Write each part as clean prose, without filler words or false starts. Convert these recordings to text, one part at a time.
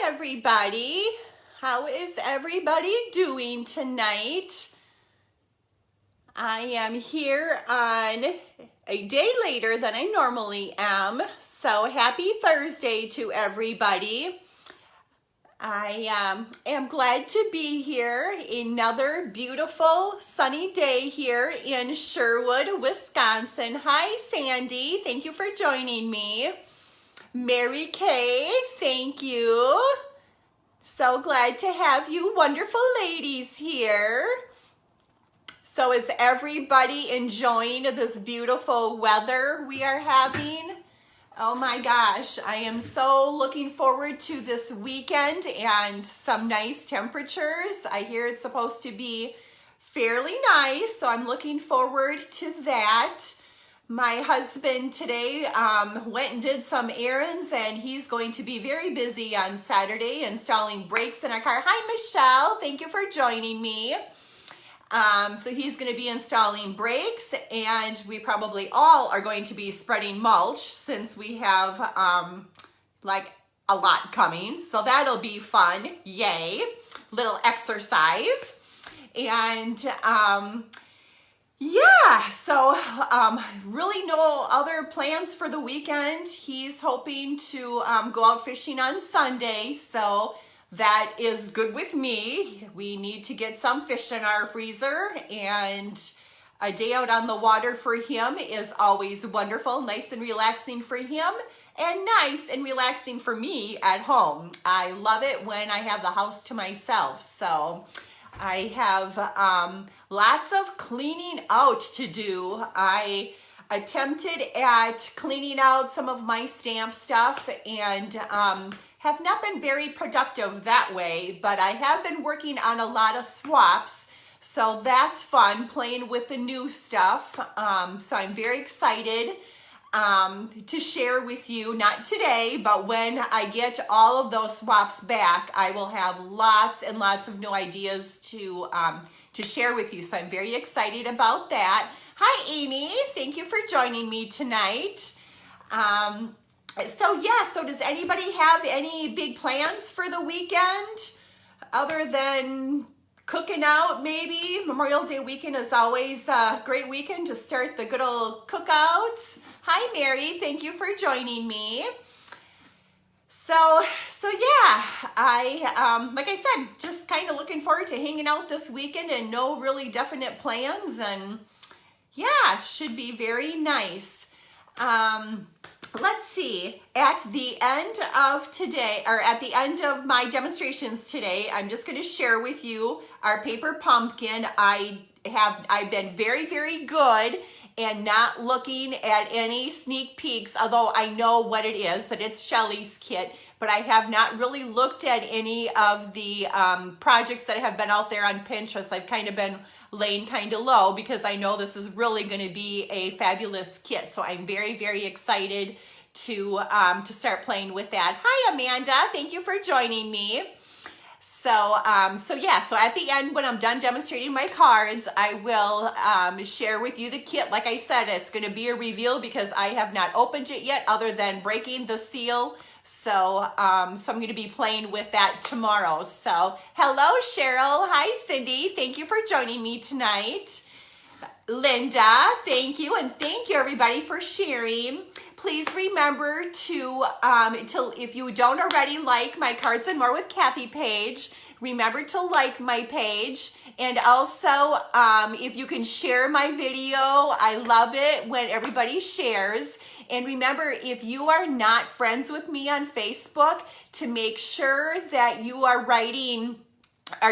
everybody. How is everybody doing tonight? I am here on a day later than I normally am, so happy Thursday to everybody. I am glad to be here. Another beautiful sunny day here in Sherwood, Wisconsin. Hi, Sandy. Thank you for joining me. Mary Kay, thank you. So glad to have you wonderful ladies here. So is everybody enjoying this beautiful weather we are having? Oh my gosh, I am so looking forward to this weekend and some nice temperatures. I hear it's supposed to be fairly nice, so I'm looking forward to that. My husband today went and did some errands, and he's going to be very busy on Saturday installing brakes in our car. Hi, Michelle. Thank you for joining me. So he's going to be installing brakes, and we probably all are going to be spreading mulch since we have like a lot coming. So that'll be fun. Yay. Little exercise. And yeah, so really no other plans for the weekend. He's hoping to go out fishing on Sunday, so that is good with me. We need to get some fish in our freezer, and a day out on the water for him is always wonderful, nice and relaxing for him, and nice and relaxing for me at home. I love it when I have the house to myself, so I have lots of cleaning out to do. I attempted at cleaning out some of my stamp stuff and have not been very productive that way, but I have been working on a lot of swaps, so that's fun, playing with the new stuff. So I'm very excited to share with you, not today, but when I get all of those swaps back, I will have lots and lots of new ideas to share with you. So I'm very excited about that. Hi, Amy. Thank you for joining me tonight. So does anybody have any big plans for the weekend other than cooking out maybe? Memorial Day weekend is always a great weekend to start the good old cookouts. Hi, Mary. Thank you for joining me. So yeah, I, like I said, just kind of looking forward to hanging out this weekend and no really definite plans, and yeah, should be very nice. Let's see, at the end of today, or at the end of my demonstrations today, I'm just going to share with you our paper pumpkin. I've been very, very good and not looking at any sneak peeks, although I know what it is, that it's Shelly's kit, but I have not really looked at any of the projects that have been out there on Pinterest. I've kind of been laying kind of low because I know this is really going to be a fabulous kit. So I'm very, very excited to start playing with that. Hi, Amanda. Thank you for joining me. So at the end, when I'm done demonstrating my cards, I will share with you the kit. Like I said, it's going to be a reveal because I have not opened it yet other than breaking the seal. So I'm going to be playing with that tomorrow. So hello, Cheryl. Hi, Cindy. Thank you for joining me tonight. Linda, thank you. And thank you, everybody, for sharing. Please remember to if you don't already like my Cards and More with Kathy page, remember to like my page. And also, if you can share my video, I love it when everybody shares. And remember, if you are not friends with me on Facebook, to make sure that you are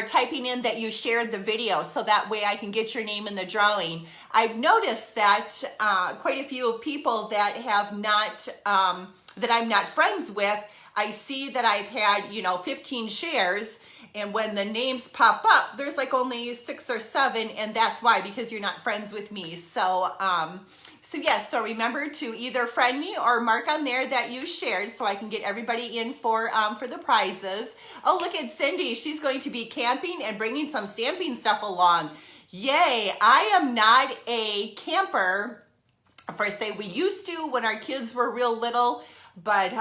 typing in that you shared the video, so that way I can get your name in the drawing. I've noticed that quite a few people that have not, that I'm not friends with, I see that I've had, 15 shares, and when the names pop up, there's like only 6 or 7, and that's why, because you're not friends with me. So yes, so remember to either friend me or mark on there that you shared so I can get everybody in for the prizes. Oh, look at Cindy. She's going to be camping and bringing some stamping stuff along. Yay. I am not a camper, per se. We used to when our kids were real little, but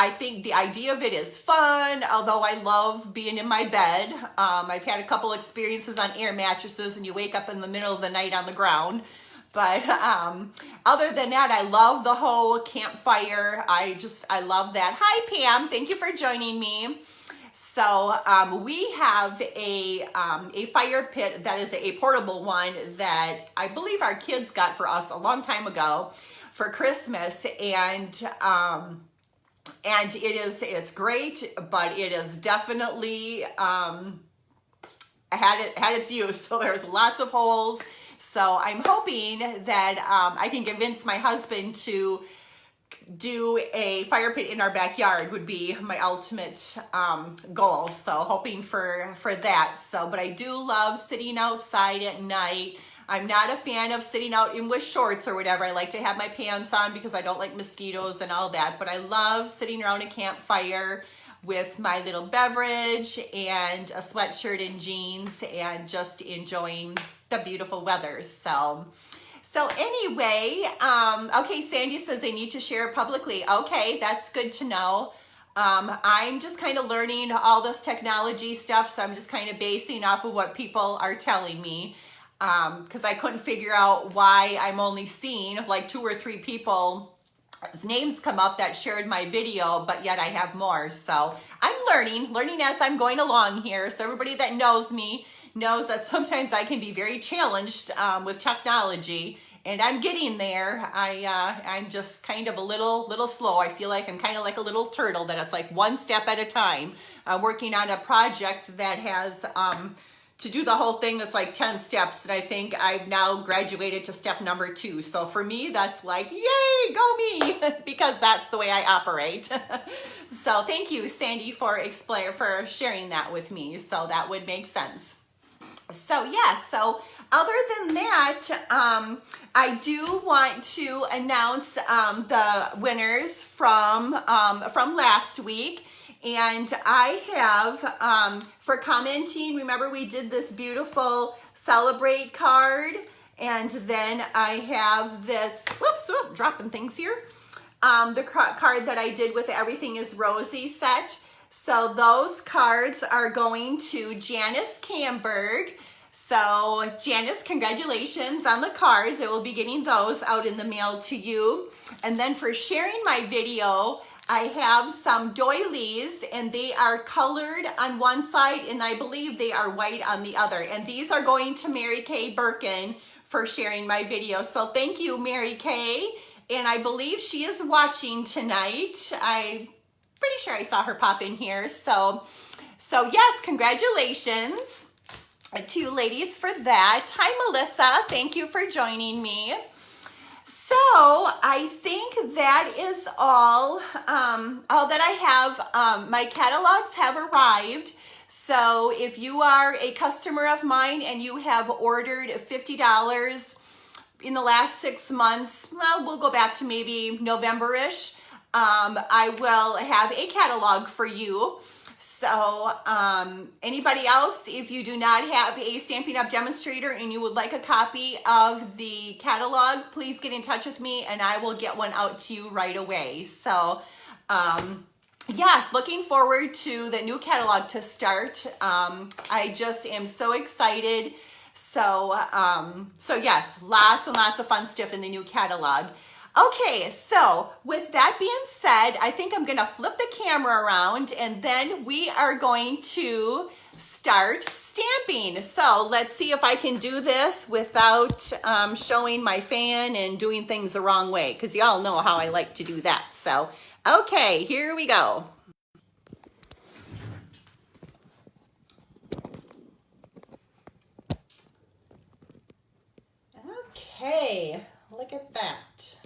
I think the idea of it is fun, although I love being in my bed. I've had a couple experiences on air mattresses and you wake up in the middle of the night on the ground. But other than that, I love the whole campfire. I love that. Hi, Pam. Thank you for joining me. So we have a fire pit that is a portable one that I believe our kids got for us a long time ago for Christmas, and it's great, but it is definitely had its use. So there's lots of holes. So I'm hoping that I can convince my husband to do a fire pit in our backyard would be my ultimate goal. So hoping for that. So, but I do love sitting outside at night. I'm not a fan of sitting out in with shorts or whatever. I like to have my pants on because I don't like mosquitoes and all that. But I love sitting around a campfire with my little beverage and a sweatshirt and jeans and just enjoying the beautiful weather. So anyway, okay, Sandy says they need to share publicly. Okay, that's good to know. I'm just kind of learning all this technology stuff, so I'm just kind of basing off of what people are telling me, because I couldn't figure out why I'm only seeing like 2 or 3 people's names come up that shared my video, but yet I have more. So I'm learning as I'm going along here. So everybody that knows me knows that sometimes I can be very challenged with technology, and I'm getting there. I'm just kind of a little slow. I feel like I'm kind of like a little turtle, that it's like one step at a time. I'm working on a project that has to do the whole thing that's like 10 steps, and I think I've now graduated to step number 2. So for me, that's like, yay, go me, because that's the way I operate. So thank you, Sandy, for sharing that with me. So that would make sense. So yeah, so other than that, I do want to announce the winners from last week. And I have, for commenting, remember we did this beautiful celebrate card, and then I have this, whoops, dropping things here, the card that I did with the Everything is Rosy set. So those cards are going to Janice Camberg. So Janice, congratulations on the cards. I will be getting those out in the mail to you. And then for sharing my video, I have some doilies, and they are colored on one side, and I believe they are white on the other. And these are going to Mary Kay Birkin for sharing my video. So thank you, Mary Kay. And I believe she is watching tonight. I'm pretty sure I saw her pop in here. So yes, congratulations to you ladies for that. Hi, Melissa. Thank you for joining me. So I think that is all that I have. My catalogs have arrived. So if you are a customer of mine and you have ordered $50 in the last 6 months, well, we'll go back to maybe November-ish, I will have a catalog for you. So anybody else, if you do not have a Stampin' Up! Demonstrator and you would like a copy of the catalog, please get in touch with me and I will get one out to you right away. So yes, looking forward to the new catalog to start. I just am so excited. So yes, lots and lots of fun stuff in the new catalog. Okay, so with that being said, I think I'm gonna flip the camera around and then we are going to start stamping. So let's see if I can do this without showing my fan and doing things the wrong way, because y'all know how I like to do that. So, okay, here we go. Okay, look at that.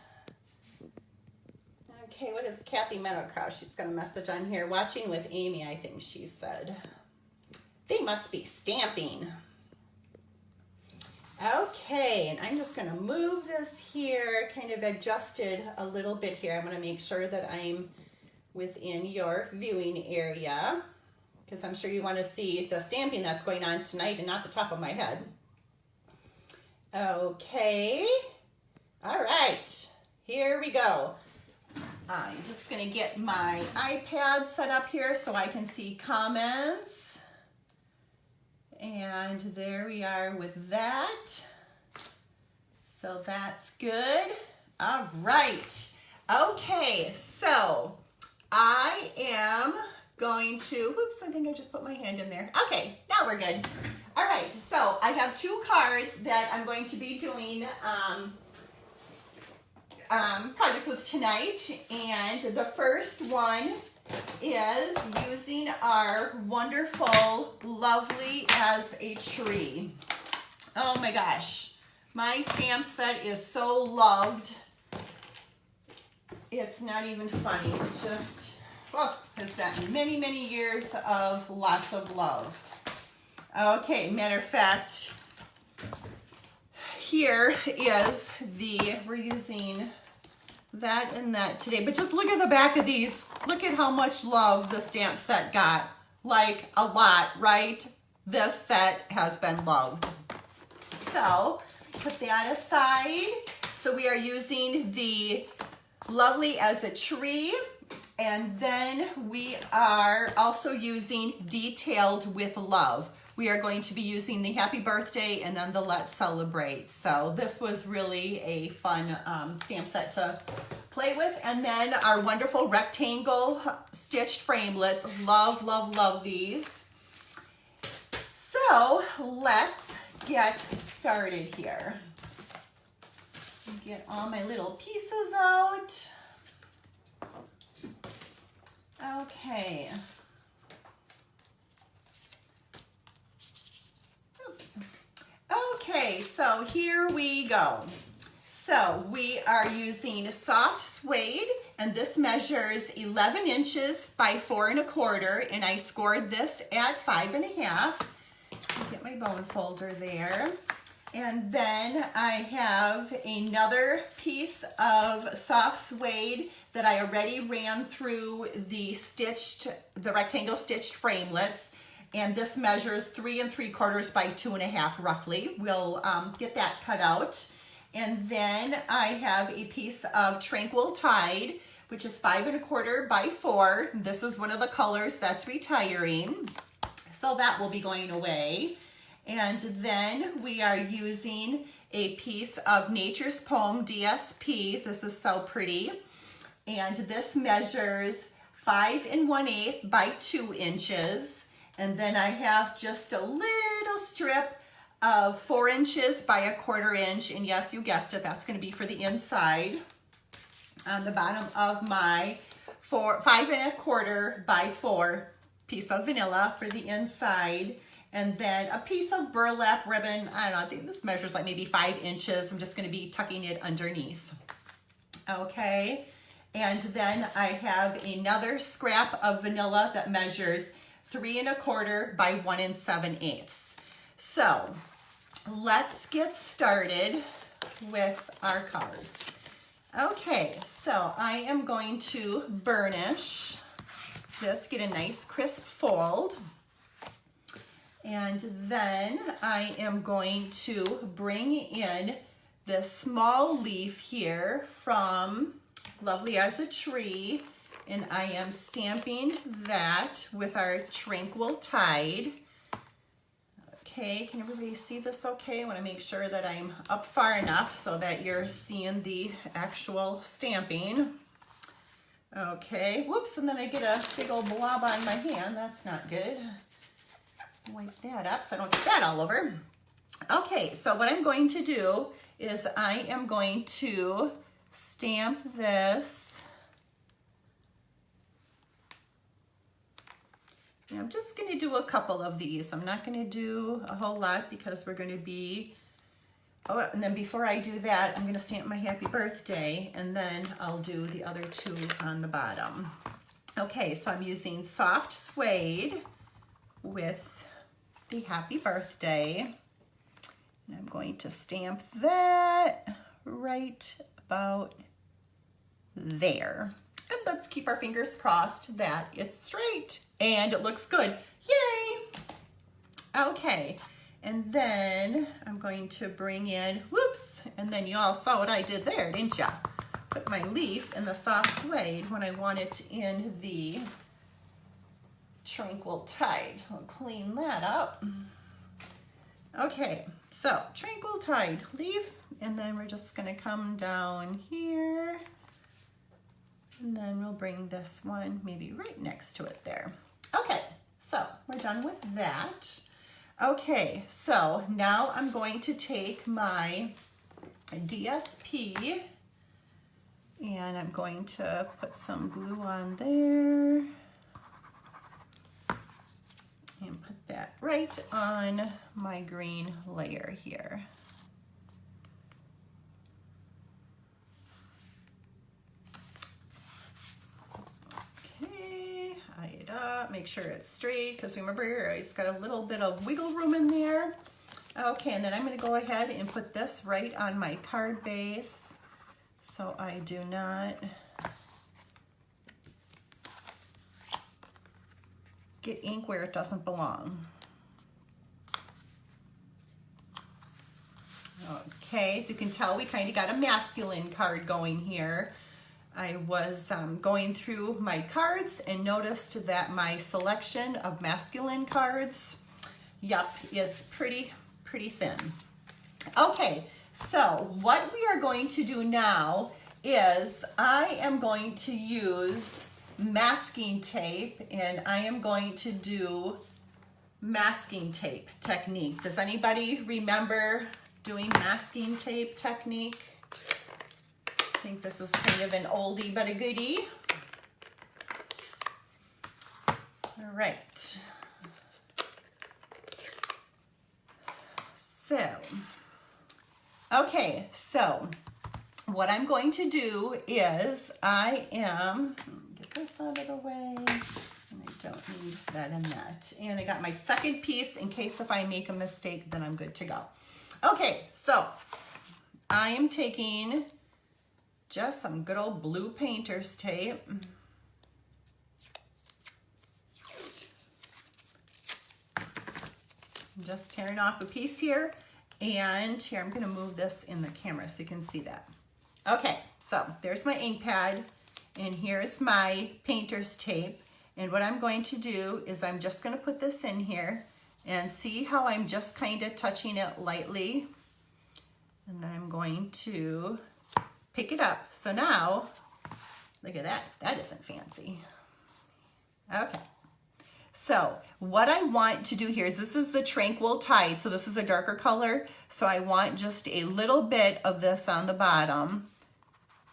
Okay, what is Kathy Meadowcrow? She's got a message on here. Watching with Amy, I think she said. They must be stamping. Okay, and I'm just gonna move this here, kind of adjusted a little bit here. I'm gonna make sure that I'm within your viewing area, because I'm sure you wanna see the stamping that's going on tonight and not the top of my head. Okay, all right, here we go. I'm just gonna get my iPad set up here so I can see comments. And there we are with that. So that's good. All right. Okay, so I am going to, whoops, I think I just put my hand in there. Okay, now we're good. All right, so I have 2 cards that I'm going to be doing project with tonight, and the first one is using our wonderful Lovely as a Tree. Oh my gosh, my stamp set is so loved. It's not even funny. It's just, oh, it's gotten many, many years of lots of love. Okay, matter of fact, here is we're using that and that today, but just look at the back of these. Look at how much love the stamp set got. Like a lot, right? This set has been loved. So put that aside. So we are using the Lovely as a Tree, and then we are also using Detailed with Love. We are going to be using the Happy Birthday and then the Let's Celebrate. So this was really a fun stamp set to play with. And then our wonderful rectangle stitched framelits. Love, love, love these. So let's get started here. Get all my little pieces out. Okay. Okay, so here we go. So we are using soft suede, and this measures 11 inches by 4 1/4, and I scored this at 5 1/2. Get my bone folder there. And then I have another piece of soft suede that I already ran through the rectangle stitched framelits. And this measures 3 3/4 by 2 1/2 roughly. We'll get that cut out. And then I have a piece of Tranquil Tide, which is 5 1/4 by 4. This is one of the colors that's retiring. So that will be going away. And then we are using a piece of Nature's Poem DSP. This is so pretty. And this measures 5 1/8 by 2 inches. And then I have just a little strip of 4 inches by 1/4 inch. And yes, you guessed it, that's going to be for the inside. On the bottom of my 5 1/4 by 4 piece of vanilla for the inside. And then a piece of burlap ribbon. I don't know, I think this measures like maybe 5 inches. I'm just going to be tucking it underneath. Okay. And then I have another scrap of vanilla that measures 3 1/4 by 1 7/8. So let's get started with our card. Okay, so I am going to burnish this, get a nice crisp fold. And then I am going to bring in this small leaf here from Lovely as a Tree. And I am stamping that with our Tranquil Tide. Okay, can everybody see this okay? I want to make sure that I'm up far enough so that you're seeing the actual stamping. Okay, whoops, and then I get a big old blob on my hand. That's not good. Wipe that up so I don't get that all over. Okay, so what I'm going to do is I am going to stamp this. And I'm just going to do a couple of these. I'm not going to do a whole lot because we're going to be, oh, and then before I do that, I'm going to stamp my Happy Birthday, and then I'll do the other 2 on the bottom. Okay, so I'm using soft suede with the Happy Birthday. And I'm going to stamp that right about there. And let's keep our fingers crossed that it's straight and it looks good. Yay! Okay, and then I'm going to bring in, whoops, and then you all saw what I did there, didn't ya? put my leaf in the soft suede when I want it in the Tranquil Tide. I'll clean that up. Okay, so Tranquil Tide leaf, and then we're just gonna come down here, and then we'll bring this one maybe right next to it there. Okay, so we're done with that. Okay, so now I'm going to take my DSP and I'm going to put some glue on there and put that right on my green layer here. Okay, eye it up, make sure it's straight, because remember it's got a little bit of wiggle room in there. Okay, and then I'm going to go ahead and put this right on my card base so I do not get ink where it doesn't belong. Okay, as you can tell, we kind of got a masculine card going here. I was going through my cards and noticed that my selection of masculine cards, yep, is pretty thin. Okay, so what we are going to do now is I am going to use masking tape, and I am going to do masking tape technique. Does anybody remember doing masking tape technique? I think this is kind of an oldie but a goodie. All right. So, okay, so what I'm going to do is get this out of the way, and I don't need that and that. And I got my second piece in case if I make a mistake, then I'm good to go. Okay, so I am taking just some good old blue painter's tape. I'm just tearing off a piece here, and here I'm going to move this in the camera so you can see that. Okay, so there's my ink pad, and here's my painter's tape, and what I'm going to do is I'm just going to put this in here and see how I'm just kind of touching it lightly, and then I'm going to pick it up. So now, look at that, that isn't fancy. Okay. So what I want to do here is, this is the Tranquil Tide, so this is a darker color, so I want just a little bit of this on the bottom.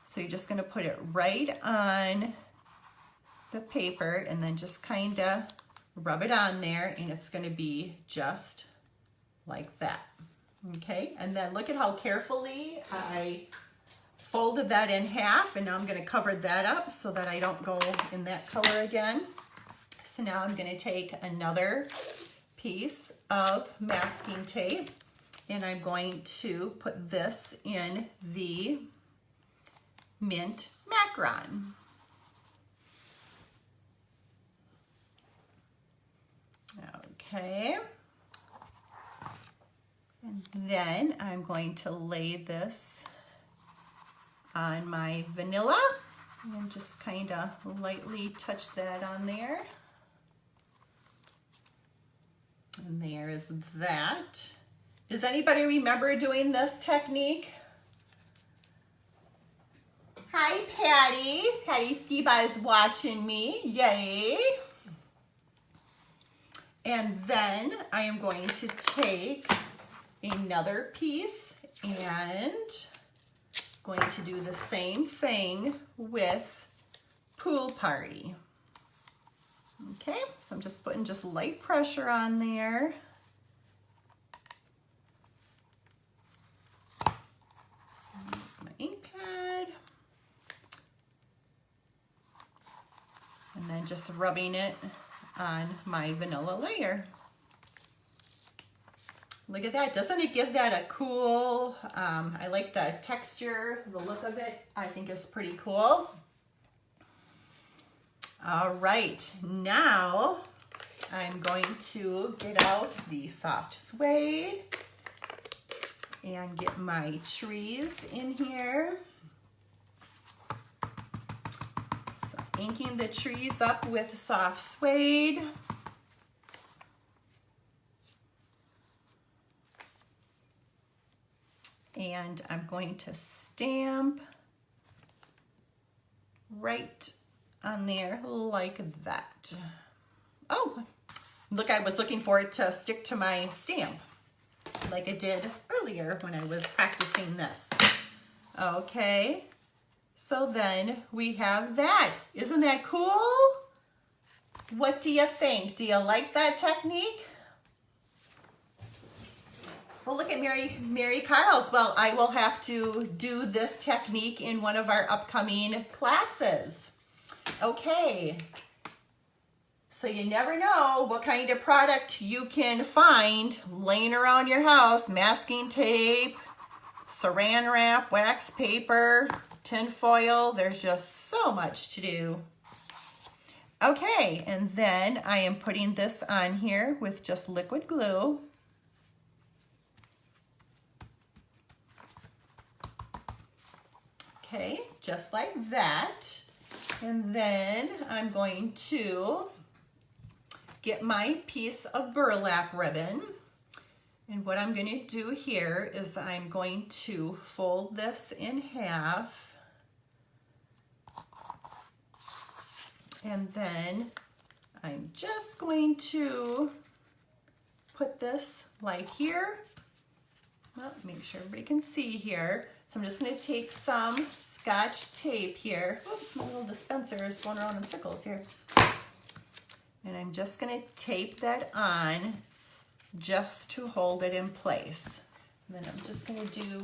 So you're just going to put it right on the paper and then just kind of rub it on there, and it's going to be just like that. Okay, and then look at how carefully I folded that in half, and now I'm going to cover that up so that I don't go in that color again. So now I'm going to take another piece of masking tape, and I'm going to put this in the mint macaron. Okay. And then I'm going to lay this on my vanilla and just kind of lightly touch that on there. And there's that. Does anybody remember doing this technique? Hi, Patty. Patty Skiba is watching me. Yay. And then I am going to take another piece and going to do the same thing with Pool Party. Okay, so I'm just putting just light pressure on there. My ink pad. And then just rubbing it on my vanilla layer. Look at that, doesn't it give that a cool, I like the texture, the look of it, I think is pretty cool. All right, now I'm going to get out the soft suede and get my trees in here. inking the trees up with soft suede. And I'm going to stamp right on there like that. Oh, look, I was looking for it to stick to my stamp like it did earlier when I was practicing this. Okay, so then we have that. Isn't that cool? What do you think? Do you like that technique? Well, look at Mary Carl's. Well, I will have to do this technique in one of our upcoming classes. Okay. So you never know what kind of product you can find laying around your house. Masking tape, saran wrap, wax paper, tin foil. There's just so much to do. Okay, and then I am putting this on here with just liquid glue. Okay, just like that. And then I'm going to get my piece of burlap ribbon. And what I'm going to do here is I'm going to fold this in half. And then I'm just going to put this like here. Well, make sure everybody can see here. So I'm just going to take some Scotch tape here. Oops, my little dispenser is going around in circles here. And I'm just going to tape that on just to hold it in place. And then I'm just going to do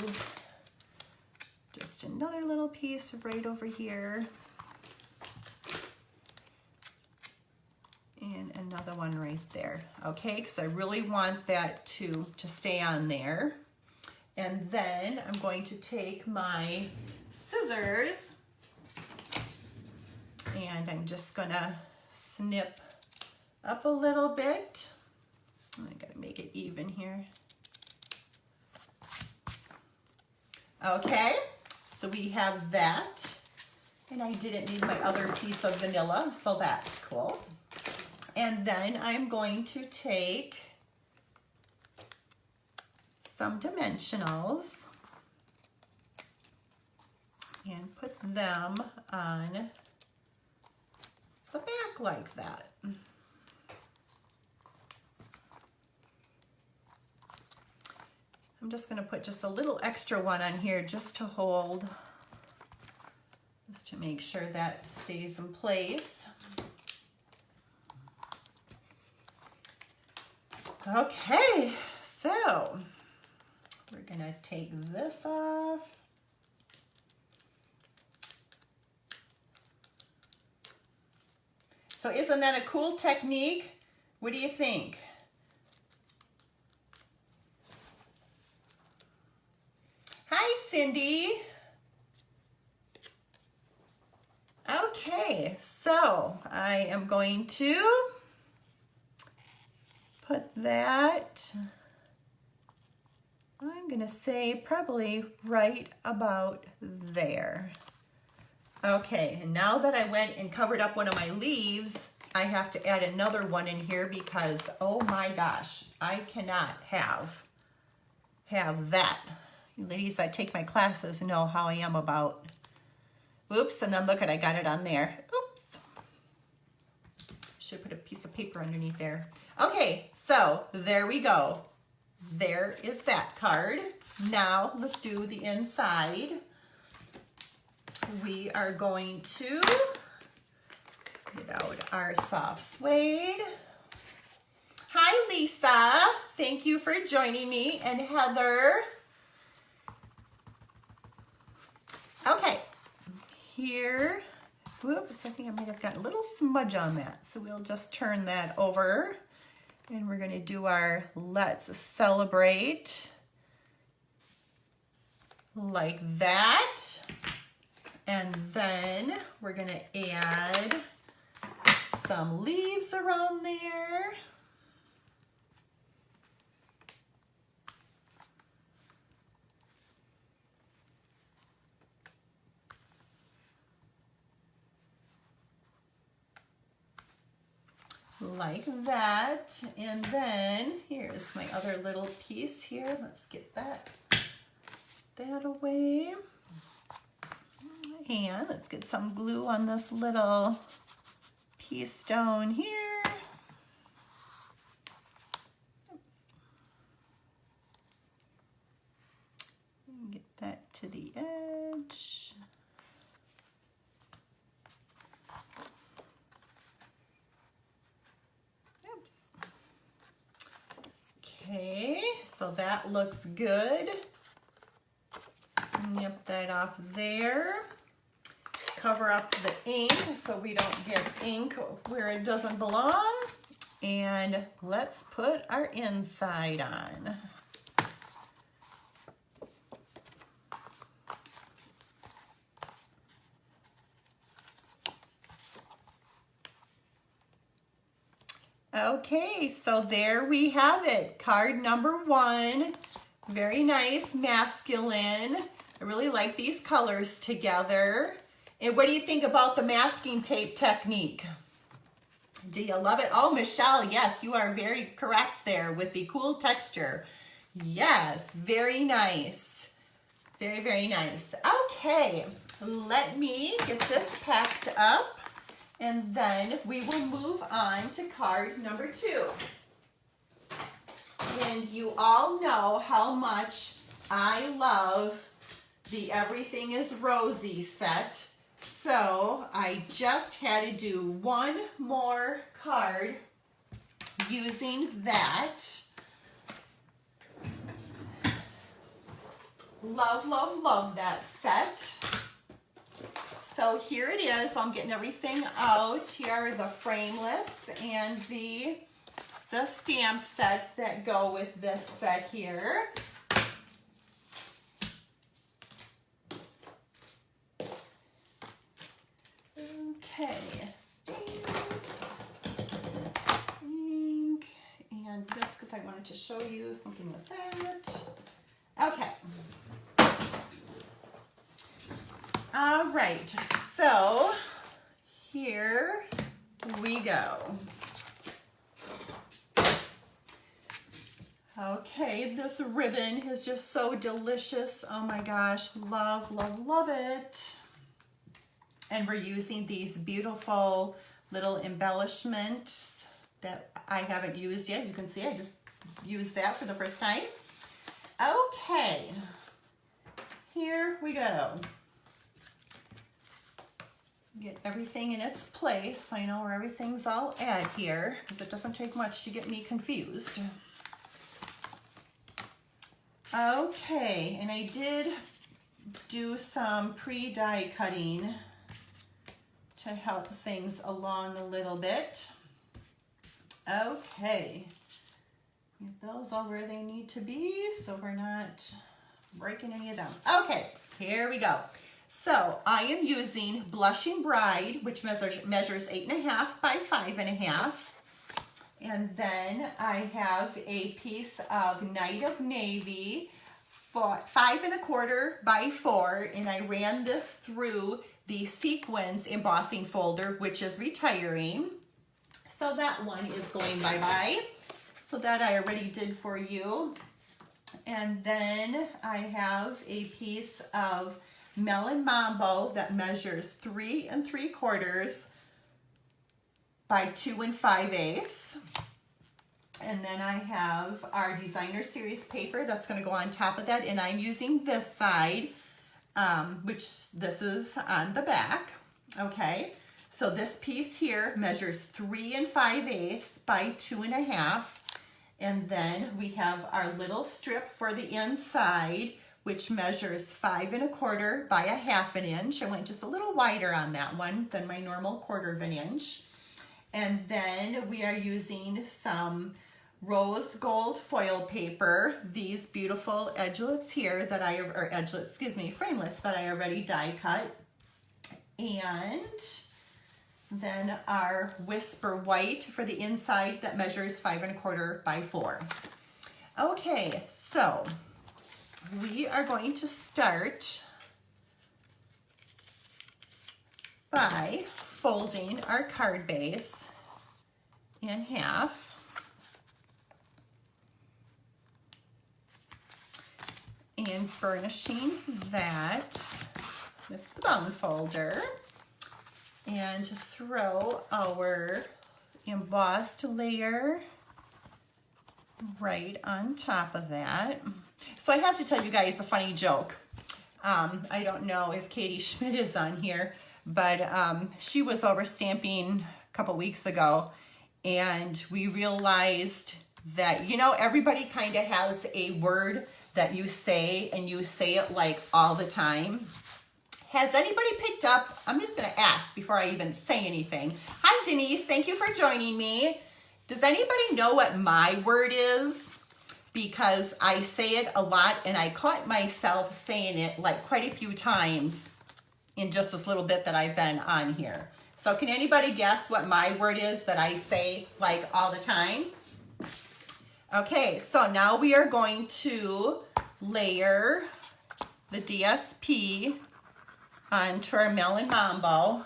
just another little piece right over here. And another one right there. Okay, because I really want that to stay on there. And then I'm going to take my scissors and I'm just gonna snip up a little bit. I gotta make it even here. Okay, so we have that. And I didn't need my other piece of vanilla, so that's cool. And then I'm going to take some dimensionals and put them on the back like that. I'm just going to put just a little extra one on here just to hold, just to make sure that stays in place. Okay, so we're gonna take this off. So isn't that a cool technique? What do you think? Hi, Cindy. Okay, so I am going to put that, I'm gonna say probably right about there. Okay, and now that I went and covered up one of my leaves, I have to add another one in here because, oh my gosh, I cannot have that. You ladies that take my classes know how I am about, oops, and then look at, I got it on there. Oops. Should put a piece of paper underneath there. Okay, so there we go. There is that card. Now let's do the inside. We are going to get out our soft suede. Hi, Lisa. Thank you for joining me, and Heather. Okay, here, whoops, I think I might have got a little smudge on that. So we'll just turn that over. And we're going to do our Let's Celebrate like that. And then we're going to add some leaves around there. like that. And then here's my other little piece here. Let's get that away. And let's get some glue on this little piece down here. Get that to the edge. Oops. Okay, so that looks good. Snip that off there. Cover up the ink so we don't get ink where it doesn't belong. And let's put our inside on. Okay, so there we have it. Card number 1. Very nice, masculine. I really like these colors together. And what do you think about the masking tape technique? Do you love it? Oh, Michelle, yes, you are very correct there with the cool texture. Yes, very nice. Very, very nice. Okay, let me get this packed up and then we will move on to card number 2. And you all know how much I love the Everything is Rosy set. So I just had to do one more card using that. Love, love, love that set. So here it is. I'm getting everything out. Here are the framelits and the stamp set that go with this set here. Okay, ink, and this because I wanted to show you something with that. Okay. All right, so here we go. Okay, this ribbon is just so delicious. Oh my gosh, love, love, love it. And we're using these beautiful little embellishments that I haven't used yet. As you can see, I just used that for the first time. Okay, here we go. Get everything in its place so I know where everything's all at here, because it doesn't take much to get me confused. Okay, and I did do some pre-die cutting to help things along a little bit. Okay, get those all where they need to be so we're not breaking any of them. Okay, here we go. So I am using Blushing Bride, which measures 8.5 by 5.5. And then I have a piece of Night of Navy, 5.25 by 4, and I ran this through the sequins embossing folder, which is retiring. So that one is going bye-bye. So that I already did for you. And then I have a piece of Melon Mambo that measures 3 3/4 by 2 5/8. And then I have our Designer Series paper that's going to go on top of that, and I'm using this side, which this is on the back. Okay, so this piece here measures 3 5/8 by 2.5, and then we have our little strip for the inside, which measures 5 1/4 by 1/2 inch. I went just a little wider on that one than my normal 1/4 inch. And then we are using some rose gold foil paper, these beautiful edgelets here that framelits that I already die cut. And then our Whisper White for the inside that measures 5 1/4 by 4. Okay, so we are going to start by folding our card base in half. And burnishing that with the bone folder. And throw our embossed layer right on top of that. So I have to tell you guys a funny joke. I don't know if Katie Schmidt is on here, but she was over stamping a couple weeks ago, and we realized that, you know, everybody kind of has a word that you say, and you say it like all the time. Has anybody picked up, I'm just gonna ask before I even say anything. Hi Denise, thank you for joining me. Does anybody know what my word is? Because I say it a lot, and I caught myself saying it like quite a few times in just this little bit that I've been on here. So can anybody guess what my word is that I say like all the time? Okay, so now we are going to layer the DSP onto our melon mambo.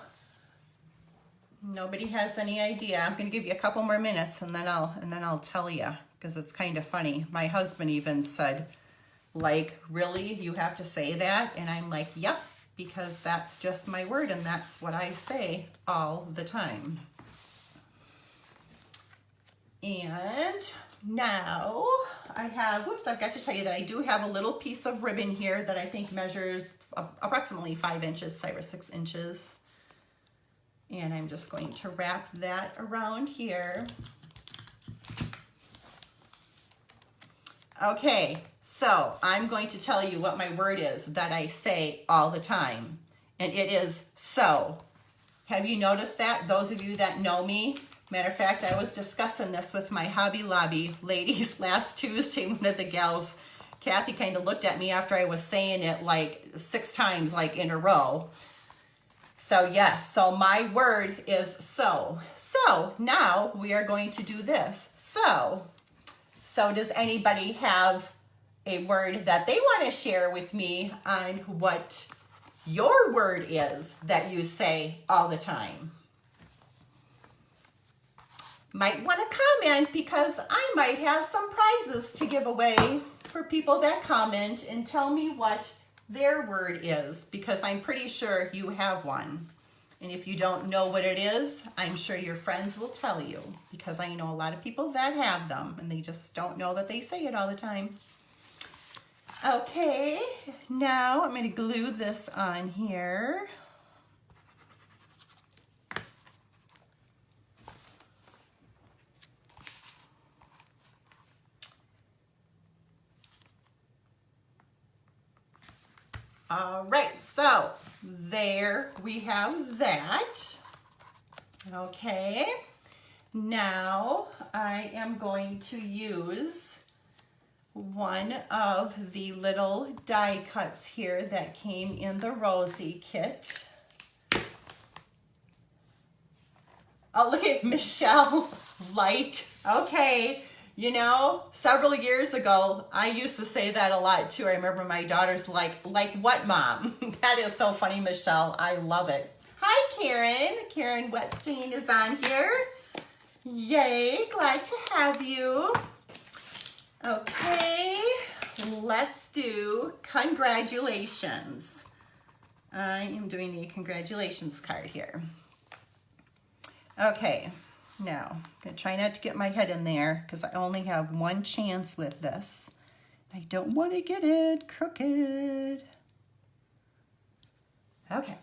Nobody has any idea. I'm gonna give you a couple more minutes, and then I'll tell you, because it's kind of funny. My husband even said, like, really, you have to say that? And I'm like, yep, because that's just my word, and that's what I say all the time. And now I have, whoops, I've got to tell you that I do have a little piece of ribbon here that I think measures approximately 5 inches, 5 or 6 inches. And I'm just going to wrap that around here. Okay, so I'm going to tell you what my word is that I say all the time, and it is so. Have you noticed that? Those of you that know me, matter of fact, I was discussing this with my Hobby Lobby ladies last Tuesday. One of the gals, Kathy, kind of looked at me after I was saying it like 6 times, like in a row. So yes, so my word is so. So now we are going to do this. So does anybody have a word that they want to share with me on what your word is that you say all the time? Might want to comment, because I might have some prizes to give away for people that comment and tell me what their word is, because I'm pretty sure you have one. And if you don't know what it is, I'm sure your friends will tell you, because I know a lot of people that have them and they just don't know that they say it all the time. Okay, now I'm going to glue this on here. All right, so there we have that. Okay, now I am going to use one of the little die cuts here that came in the Rosy kit. Oh, look at Michelle, like, okay. You know, several years ago, I used to say that a lot too. I remember my daughter's like what, Mom? That is so funny, Michelle. I love it. Hi, Karen. Karen Wetstein is on here. Yay, glad to have you. Okay, let's do congratulations. I am doing a congratulations card here. Okay. Now, I'm going to try not to get my head in there, because I only have one chance with this. I don't want to get it crooked. Okay.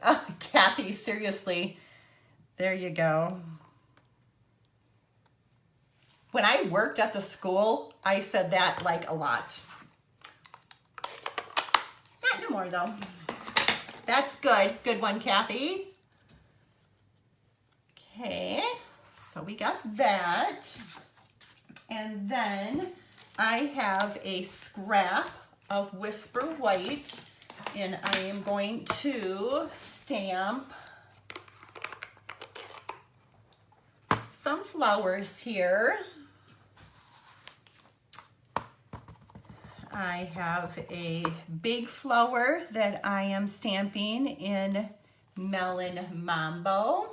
Oh, Kathy, seriously. There you go. When I worked at the school, I said that like a lot. Not no more, though. That's good. Good one, Kathy. Okay, so we got that. And then I have a scrap of Whisper White, and I am going to stamp some flowers here. I have a big flower that I am stamping in Melon Mambo.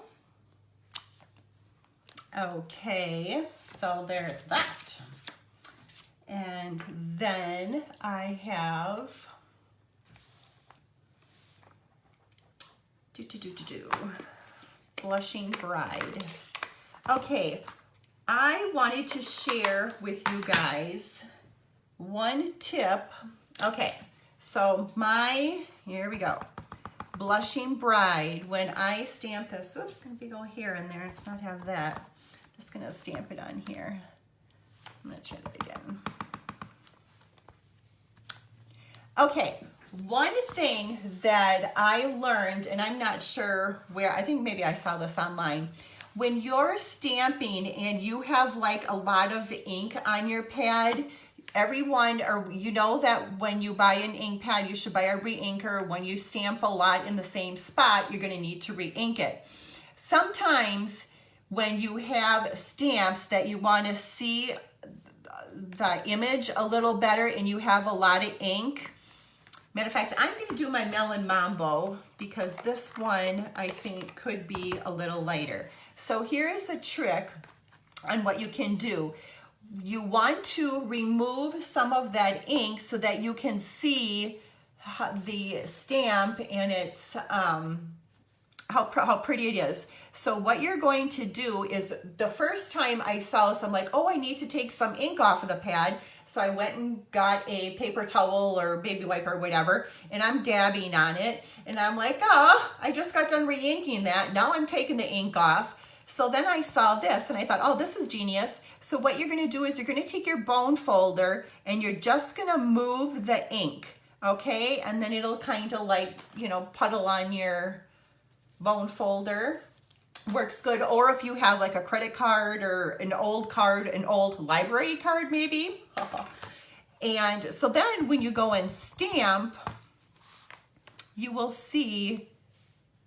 Okay, so there's that. And then I have Blushing Bride. Okay, I wanted to share with you guys one tip. Okay, so here we go. Blushing Bride, when I stamp this, oops, gonna be a little hair in there, let's not have that. Just gonna stamp it on here. I'm gonna try that again. Okay, one thing that I learned, and I'm not sure where, I think maybe I saw this online. When you're stamping and you have like a lot of ink on your pad, you know that when you buy an ink pad, you should buy a re-inker. When you stamp a lot in the same spot, you're gonna need to re-ink it. Sometimes when you have stamps that you wanna see the image a little better and you have a lot of ink, matter of fact, I'm going to do my Melon Mambo because this one I think could be a little lighter. So here is a trick on what you can do. You want to remove some of that ink so that you can see the stamp and its how pretty it is. So what you're going to do is, the first time I saw this, I'm like, oh, I need to take some ink off of the pad. So I went and got a paper towel or baby wipe or whatever, and I'm dabbing on it. And I'm like, oh, I just got done re-inking that. Now I'm taking the ink off. So then I saw this and I thought, oh, this is genius. So what you're gonna do is you're gonna take your bone folder and you're just gonna move the ink, okay? And then it'll kind of like, you know, puddle on your bone folder. Works good. Or if you have like a credit card or an old library card maybe. And so then when you go and stamp, you will see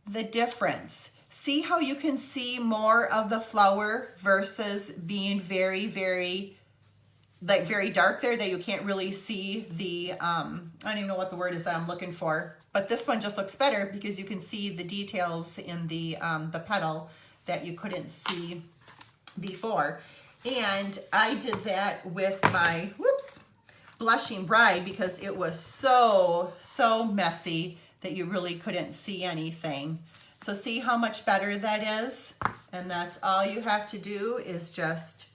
the difference. See how you can see more of the flower versus being very, very dark there, that you can't really see the, I don't even know what the word is that I'm looking for, but this one just looks better because you can see the details in the petal that you couldn't see before. And I did that with my, Blushing Bride because it was so messy that you really couldn't see anything. So see how much better that is? And that's all you have to do is just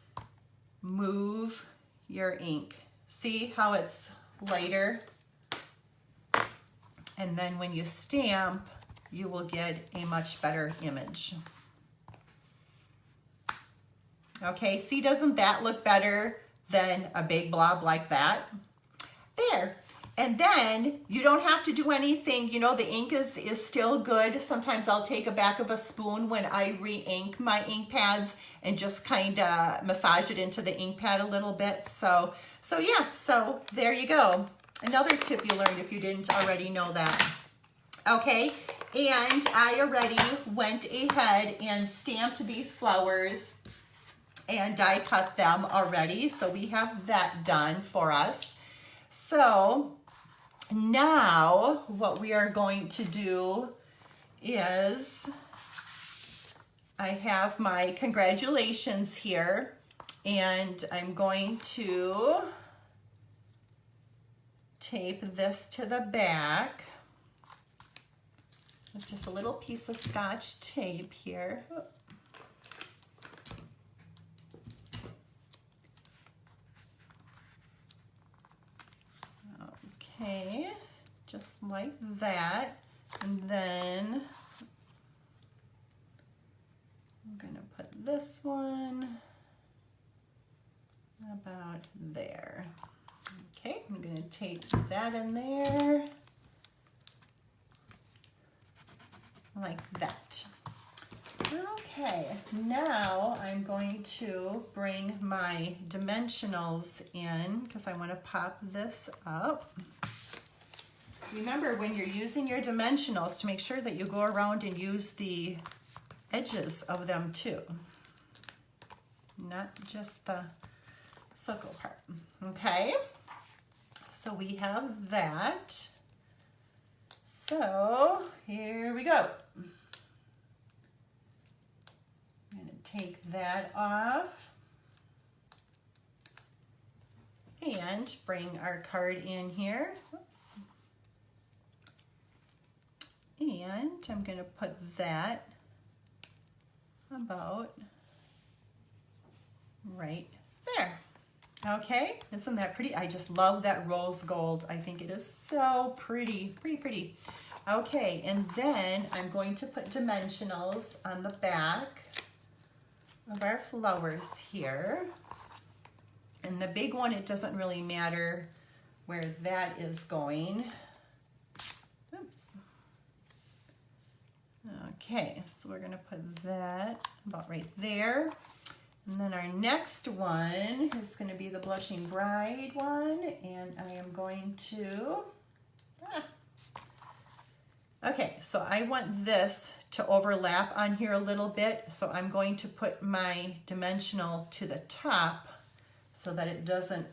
move your ink. See how it's lighter? And then when you stamp, you will get a much better image. Okay, see, doesn't that look better than a big blob like that? There. And then you don't have to do anything. You know, the ink is still good. Sometimes I'll take a back of a spoon when I re-ink my ink pads and just kind of massage it into the ink pad a little bit. So yeah, so there you go. Another tip you learned if you didn't already know that. Okay, and I already went ahead and stamped these flowers and die cut them already. So we have that done for us. So now what we are going to do is, I have my congratulations here, and I'm going to tape this to the back with just a little piece of Scotch tape here. Okay, just like that. And then I'm going to put this one about there. Okay, I'm going to tape that in there like that. Okay, now I'm going to bring my dimensionals in because I want to pop this up. Remember, when you're using your dimensionals, to make sure that you go around and use the edges of them too, not just the circle part. Okay, so we have that. So here we go. I'm going to take that off and bring our card in here. Oops. And I'm going to put that about right there. Okay, isn't that pretty? I just love that rose gold. I think it is so pretty, pretty. Okay, and then I'm going to put dimensionals on the back of our flowers here. And the big one, it doesn't really matter where that is going. Oops. Okay, so we're gonna put that about right there. And then our next one is going to be the Blushing Bride one, and I am going to, okay, so I want this to overlap on here a little bit, so I'm going to put my dimensional to the top so that it doesn't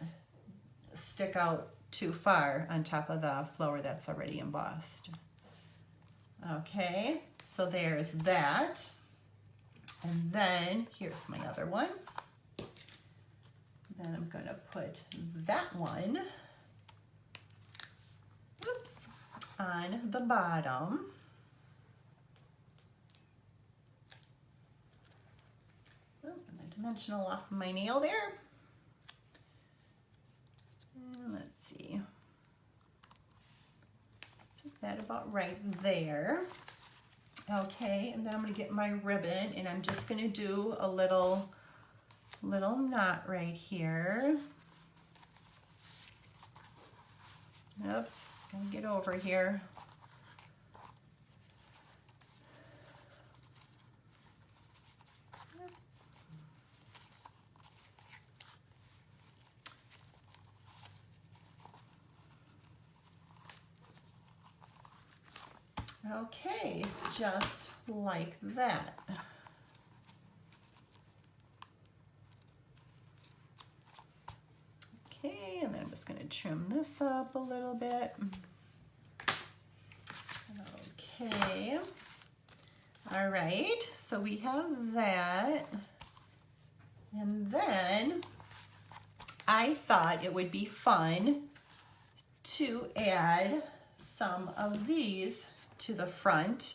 stick out too far on top of the flower that's already embossed. Okay, so there's that. And then here's my other one. Then I'm going to put that one, oops, on the bottom. Oh, and the dimensional off my nail there. And let's see. Take that about right there. Okay, and then I'm going to get my ribbon, and I'm just going to do a little knot right here. Oops, gotta get over here. Okay, just like that. Okay, and then I'm just going to trim this up a little bit. Okay. All right, so we have that. And then I thought it would be fun to add some of these to the front,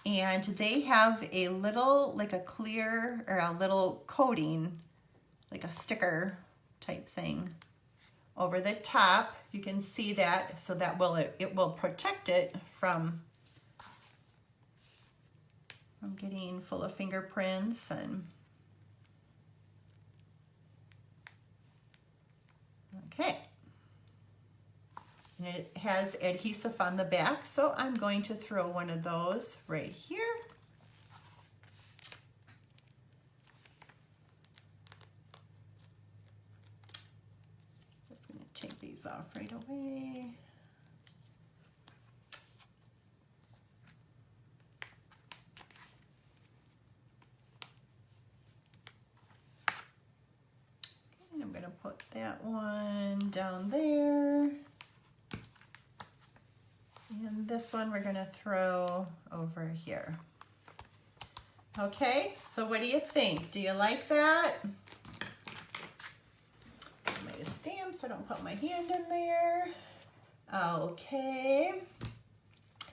and they have a little, like a clear or a little coating, like a sticker type thing over the top. You can see that, so that it will protect it from getting full of fingerprints. And okay. And it has adhesive on the back, so I'm going to throw one of those right here. Just going to take these off right away. And I'm going to put that one down there. And this one we're going to throw over here. Okay, so what do you think? Do you like that? Put my stamp so I don't put my hand in there. Okay.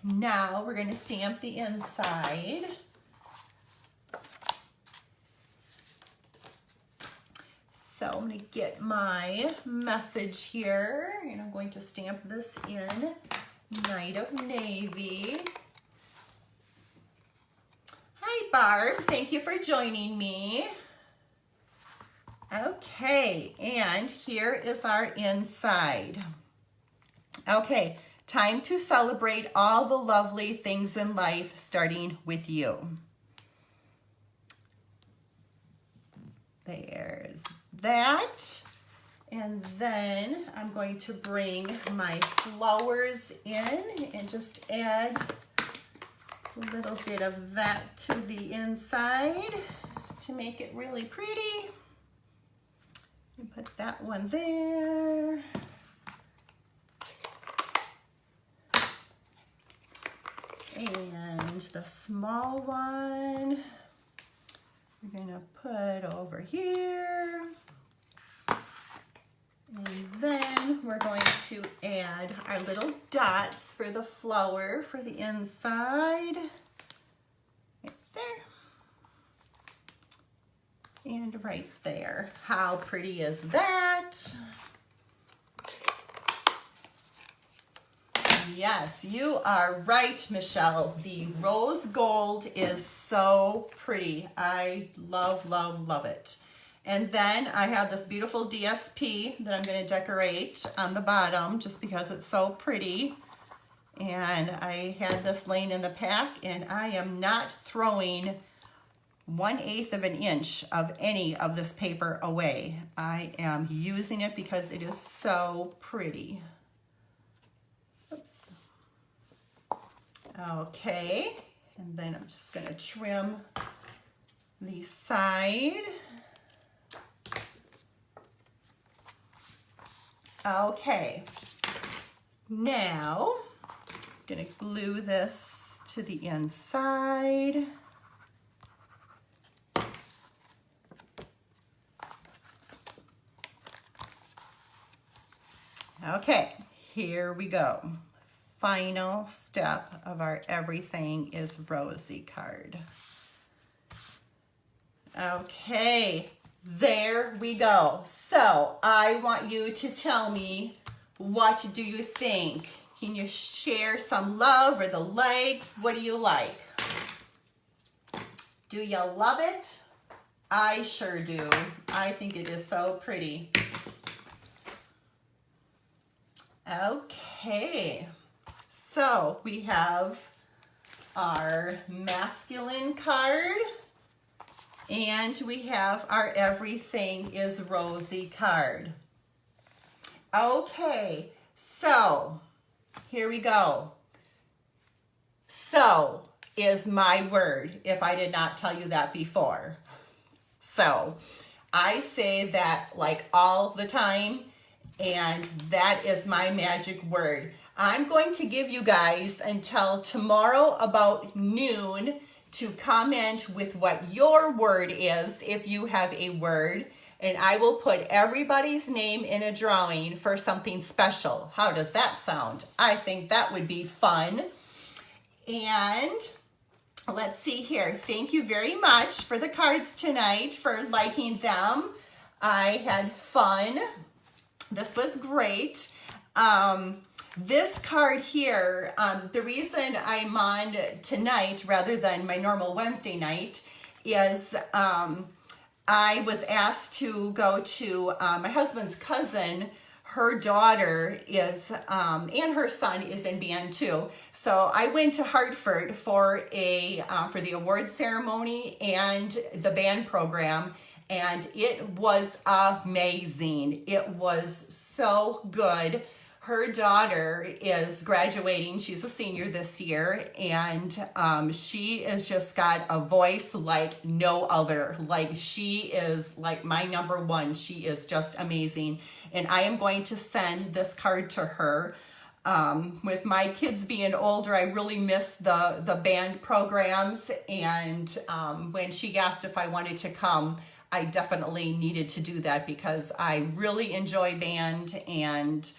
Now we're going to stamp the inside. So I'm going to get my message here, and I'm going to stamp this in Night of Navy. Hi Barb, thank you for joining me. Okay, and here is our inside. Okay, time to celebrate all the lovely things in life, starting with you. There's that. And then I'm going to bring my flowers in and just add a little bit of that to the inside to make it really pretty. And put that one there. And the small one we're gonna put over here. And then we're going to add our little dots for the flower for the inside. Right there. And right there. How pretty is that? Yes, you are right, Michelle. The rose gold is so pretty. I love, love, love it. And then I have this beautiful DSP that I'm going to decorate on the bottom just because it's so pretty. And I had this laying in the pack, and I am not throwing 1/8 of an inch of any of this paper away. I am using it because it is so pretty. Oops. Okay, and then I'm just going to trim the side. Okay, now I'm going to glue this to the inside. Okay, here we go. Final step of our Everything is Rosy card. Okay, there we go. So I want you to tell me, what do you think? Can you share some love or the likes? What do you like? Do you love it? I sure do. I think it is so pretty. Okay, so we have our masculine card, and we have our Everything is Rosy card. Okay, so here we go. So is my word, if I did not tell you that before. So I say that like all the time, and that is my magic word. I'm going to give you guys until tomorrow about noon to comment with what your word is, if you have a word, and I will put everybody's name in a drawing for something special. How does that sound? I think that would be fun. And let's see here. Thank you very much for the cards tonight, for liking them. I had fun. This was great. This card here, the reason I'm on tonight rather than my normal Wednesday night is I was asked to go to my husband's cousin. Her daughter is, and her son is in band too. So I went to Hartford for the award ceremony and the band program. And it was amazing. It was so good. Her daughter is graduating. She's a senior this year. And she has just got a voice like no other. Like, she is like my number one. She is just amazing. And I am going to send this card to her. With my kids being older, I really miss the band programs. And when she asked if I wanted to come, I definitely needed to do that because I really enjoy band and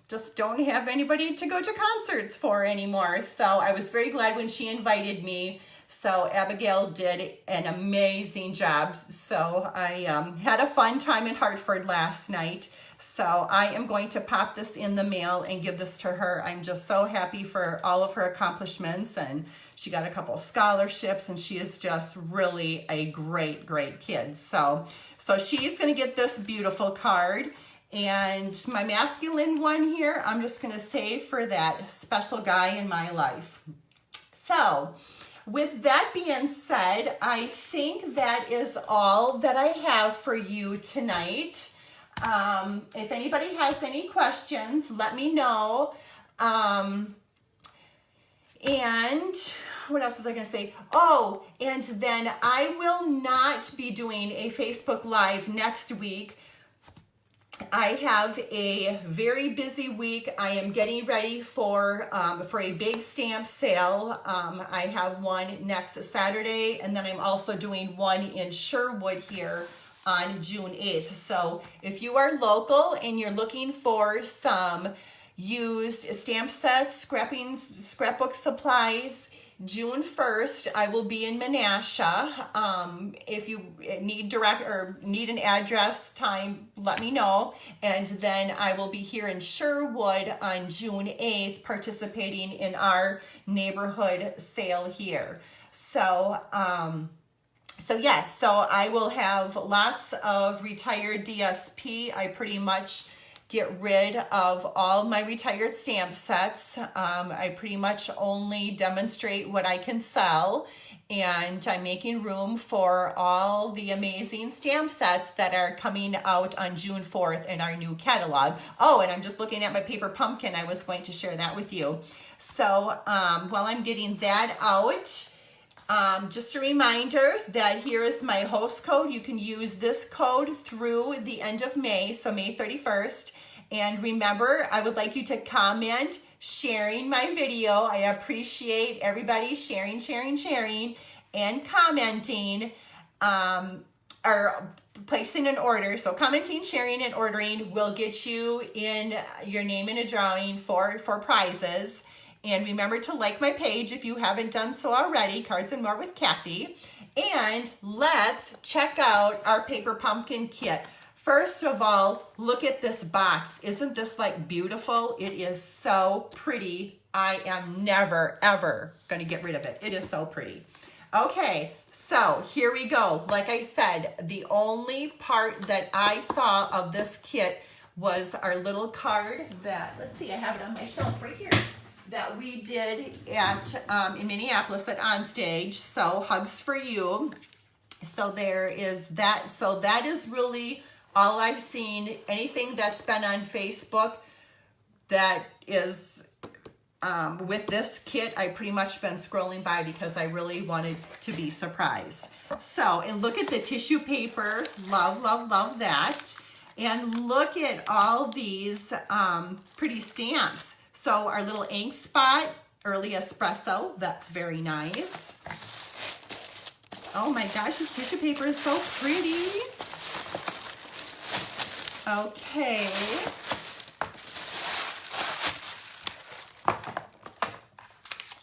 just don't have anybody to go to concerts for anymore. So I was very glad when she invited me. So Abigail did an amazing job. So I had a fun time in Hartford last night. So I am going to pop this in the mail and give this to her. I'm just so happy for all of her accomplishments, and she got a couple scholarships, and she is just really a great, great kid. So she's going to get this beautiful card. And my masculine one here, I'm just going to save for that special guy in my life. So with that being said, I think that is all that I have for you tonight. If anybody has any questions, let me know. And what else was I going to say? Oh, and then I will not be doing a Facebook Live next week. I have a very busy week. I am getting ready for a big stamp sale. I have one next Saturday, and then I'm also doing one in Sherwood here on June 8th. So if you are local and you're looking for some used stamp sets, scrapbook supplies, June 1st, I will be in Menasha. If you need an address, time, let me know. And then I will be here in Sherwood on June 8th participating in our neighborhood sale here. So yes, so I will have lots of retired DSP. I pretty much get rid of all my retired stamp sets. I pretty much only demonstrate what I can sell, and I'm making room for all the amazing stamp sets that are coming out on June 4th in our new catalog. Oh, and I'm just looking at my paper pumpkin. I was going to share that with you. So while I'm getting that out, just a reminder that here is my host code. You can use this code through the end of May, so May 31st. And remember, I would like you to comment, sharing my video. I appreciate everybody sharing, and commenting, or placing an order. So commenting, sharing, and ordering will get you in your name in a drawing for prizes. And remember to like my page if you haven't done so already, Cards and More with Kathy. And let's check out our paper pumpkin kit. First of all, look at this box. Isn't this like beautiful? It is so pretty. I am never, ever gonna get rid of it. It is so pretty. Okay, so here we go. Like I said, the only part that I saw of this kit was our little card that, let's see, I have it on my shelf right here, that we did at in Minneapolis at Onstage. So Hugs for You. So there is that. So that is really all I've seen. Anything that's been on Facebook that is with this kit, I've pretty much been scrolling by because I really wanted to be surprised. So, and look at the tissue paper. Love, love, love that. And look at all these pretty stamps. So our little ink spot, early espresso, that's very nice. Oh my gosh, this tissue paper is so pretty. Okay.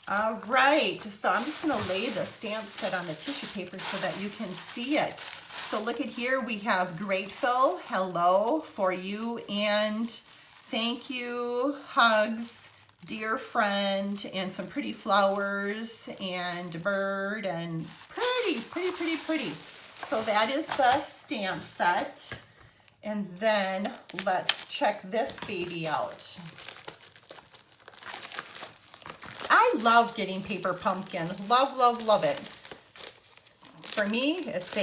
All right, so I'm just gonna lay the stamp set on the tissue paper so that you can see it. So look at here, we have grateful, hello, for you, and thank you, hugs, dear friend, and some pretty flowers and a bird, and pretty, pretty, pretty, pretty. So that is the stamp set. And then let's check this baby out. I love getting paper pumpkin. Love, love, love it. For me, it's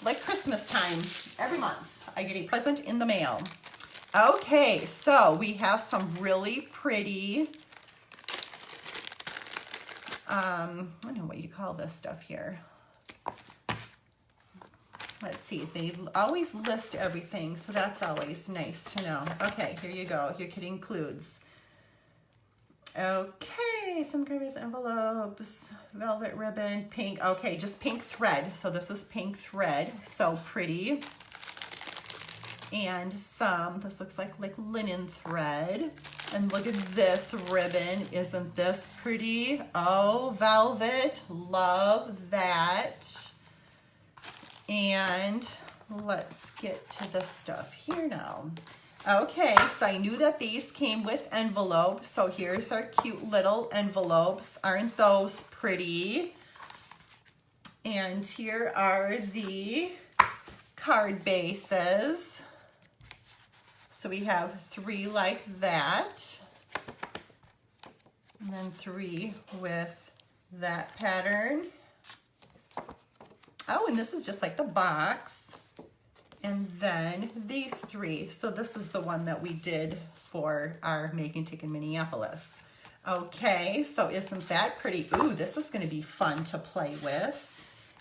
like Christmas time. Every month I get a present in the mail. Okay, so we have some really pretty, I don't know what you call this stuff here. Let's see, they always list everything, so that's always nice to know. Okay, here you go. Your kit includes, okay, some covers, envelopes, velvet ribbon, pink. Okay, just pink thread. So this is pink thread, so pretty. And some, this looks like linen thread. And look at this ribbon. Isn't this pretty? Oh, velvet, love that. And let's get to the stuff here now. Okay, so I knew that these came with envelopes. So here's our cute little envelopes. Aren't those pretty? And here are the card bases. So we have 3 like that. And then 3 with that pattern. Oh, and this is just like the box. And then these 3. So this is the one that we did for our Make and Take in Minneapolis. Okay, so isn't that pretty? Ooh, this is gonna be fun to play with.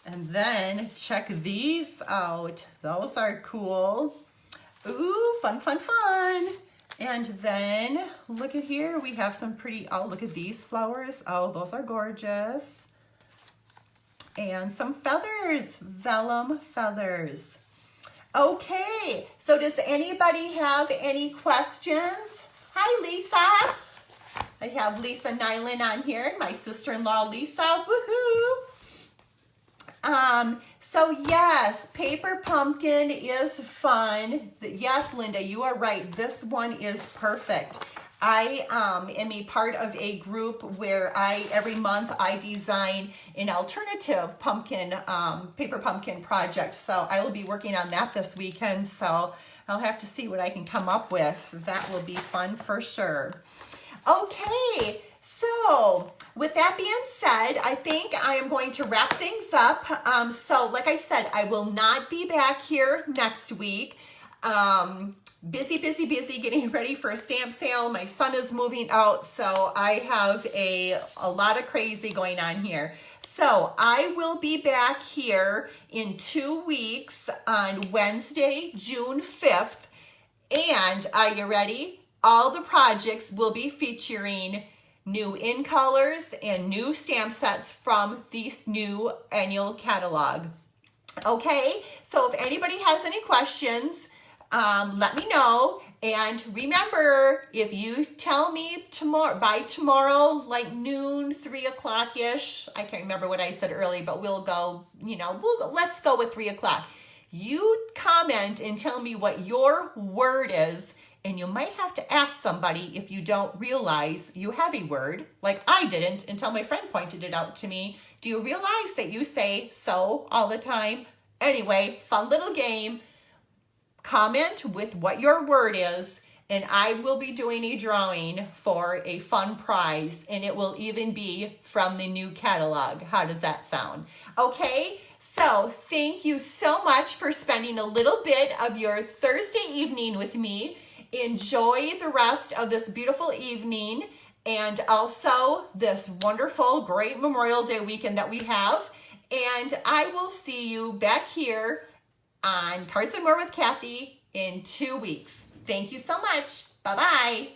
And then check these out. Those are cool. Ooh, fun, fun, fun. And then look at here, we have some pretty, oh, look at these flowers. Oh, those are gorgeous. And some feathers, vellum feathers. Okay, so does anybody have any questions? Hi, Lisa. I have Lisa Nyland on here, my sister-in-law, Lisa, woohoo. So yes, paper pumpkin is fun. Yes, Linda, you are right. This one is perfect. I am a part of a group where every month I design an alternative pumpkin, paper pumpkin project. So I will be working on that this weekend. So I'll have to see what I can come up with. That will be fun for sure. Okay, so with that being said, I think I am going to wrap things up. So like I said, I will not be back here next week. Busy getting ready for a stamp sale. My son is moving out, so I have a lot of crazy going on here. So I will be back here in 2 weeks on Wednesday, June 5th. And are you ready? All the projects will be featuring new in colors and new stamp sets from this new annual catalog. Okay, so if anybody has any questions, let me know. And remember, if you tell me by tomorrow, like noon, 3 o'clock-ish, I can't remember what I said earlier, but we'll go, let's go with 3 o'clock. You comment and tell me what your word is, and you might have to ask somebody if you don't realize you have a word, like I didn't until my friend pointed it out to me. Do you realize that you say so all the time? Anyway, fun little game. Comment with what your word is, and I will be doing a drawing for a fun prize, and it will even be from the new catalog. How does that sound? Okay, so thank you so much for spending a little bit of your Thursday evening with me. Enjoy the rest of this beautiful evening and also this wonderful, great Memorial Day weekend that we have. And I will see you back here on Cards and More with Kathy in 2 weeks. Thank you so much. Bye-bye.